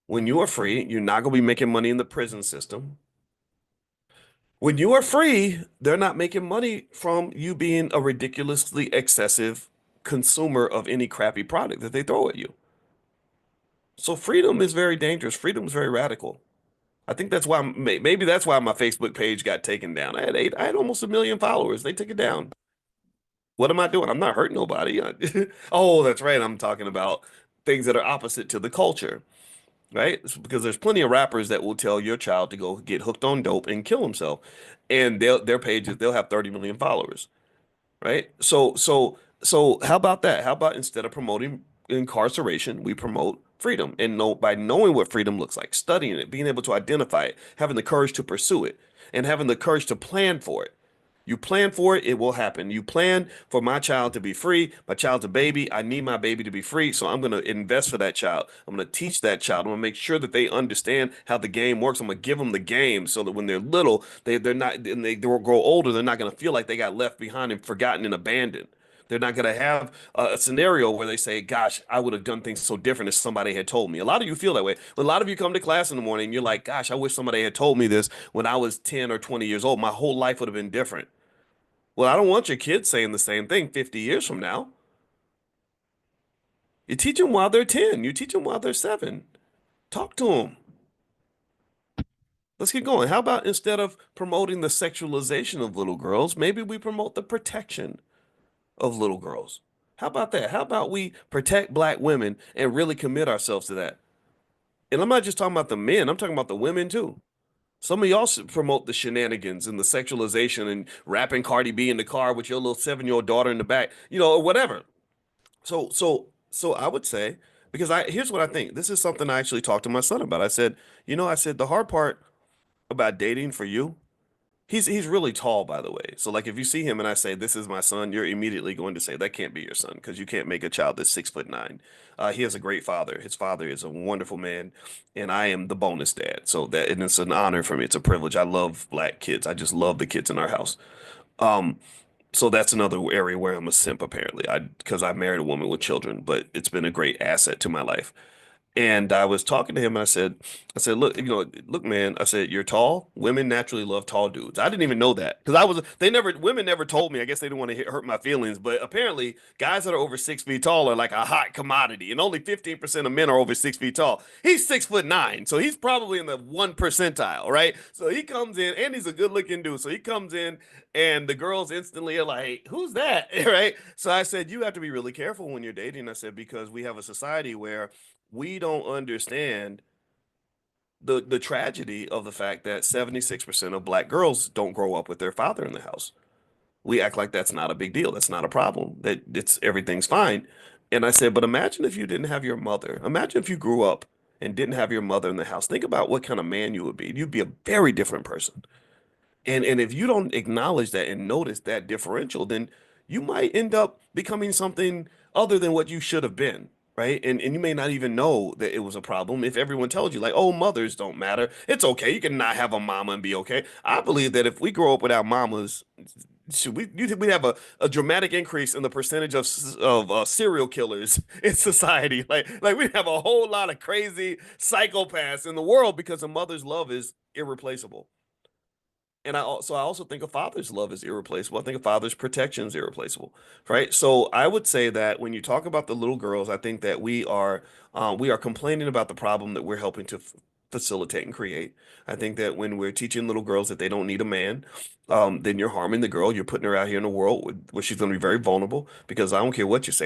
When you are free, you're not going to be making money in the prison system. When you are free, they're not making money from you being a ridiculously excessive consumer of any crappy product that they throw at you. So freedom is very dangerous. Freedom is very radical. I think that's why maybe that's why my Facebook page got taken down. I had almost 1 million followers. They took it down. What am I doing? I'm not hurting nobody. Oh, that's right. I'm talking about things that are opposite to the culture, right? Because there's plenty of rappers that will tell your child to go get hooked on dope and kill himself, and their pages they'll have 30 million followers, right? So how about that? How about instead of promoting incarceration, we promote freedom and know by knowing what freedom looks like, studying it, being able to identify it, having the courage to pursue it, and having the courage to plan for it. You plan for it, it will happen. You plan for my child to be free. My child's a baby. I need my baby to be free. So I'm going to invest for that child. I'm going to teach that child. I'm going to make sure that they understand how the game works. I'm going to give them the game so that when they're little, they're not, and they grow older, they're not going to feel like they got left behind and forgotten and abandoned. They're not going to have a scenario where they say, gosh, I would have done things so different if somebody had told me. A lot of you feel that way. A lot of you come to class in the morning and you're like, gosh, I wish somebody had told me this when I was 10 or 20 years old. My whole life would have been different. Well, I don't want your kids saying the same thing 50 years from now. You teach them while they're 10. You teach them while they're 7. Talk to them. Let's get going. How about instead of promoting the sexualization of little girls, maybe we promote the protection of little girls? How about that? How about we protect black women and really commit ourselves to that? And I'm not just talking about the men, I'm talking about the women too. Some of y'all should promote the shenanigans and the sexualization and rapping Cardi B in the car with your little 7-year-old daughter in the back, or whatever. So I would say, because here's what I think. This is something I actually talked to my son about. I said the hard part about dating for you, he's really tall, by the way. So like if you see him and I say this is my son, you're immediately going to say that can't be your son because you can't make a child that's 6'9". He has a great father. His father is a wonderful man, and I am the bonus dad. So that and it's an honor for me. It's a privilege. I love black kids. I just love the kids in our house. Um, so that's another area where I'm a simp, apparently. Because I married a woman with children, but it's been a great asset to my life. And I was talking to him and I said, look, look, man, I said, you're tall. Women naturally love tall dudes. I didn't even know that because women never told me. I guess they didn't want to hurt my feelings, but apparently guys that are over 6 feet tall are like a hot commodity and only 15% of men are over 6 feet tall. He's 6'9", so he's probably in the 1 percentile, right? So he comes in and he's a good looking dude. So he comes in and the girls instantly are like, who's that? Right? So I said, you have to be really careful when you're dating. I said, because we have a society where we don't understand the tragedy of the fact that 76% of black girls don't grow up with their father in the house. We act like that's not a big deal. That's not a problem. That it's everything's fine. And I said, but imagine if you didn't have your mother. Imagine if you grew up and didn't have your mother in the house. Think about what kind of man you would be. You'd be a very different person. And if you don't acknowledge that and notice that differential, then you might end up becoming something other than what you should have been, right? And you may not even know that it was a problem if everyone tells you like, oh, mothers don't matter. It's okay. You can not have a mama and be okay. I believe that if we grow up without mamas, you think we have a dramatic increase in the percentage of serial killers in society. Like we have a whole lot of crazy psychopaths in the world because a mother's love is irreplaceable. And I also think a father's love is irreplaceable. I think a father's protection is irreplaceable, right? So I would say that when you talk about the little girls, I think that we are complaining about the problem that we're helping to facilitate and create. I think that when we're teaching little girls that they don't need a man, then you're harming the girl. You're putting her out here in the world where she's going to be very vulnerable because I don't care what you say.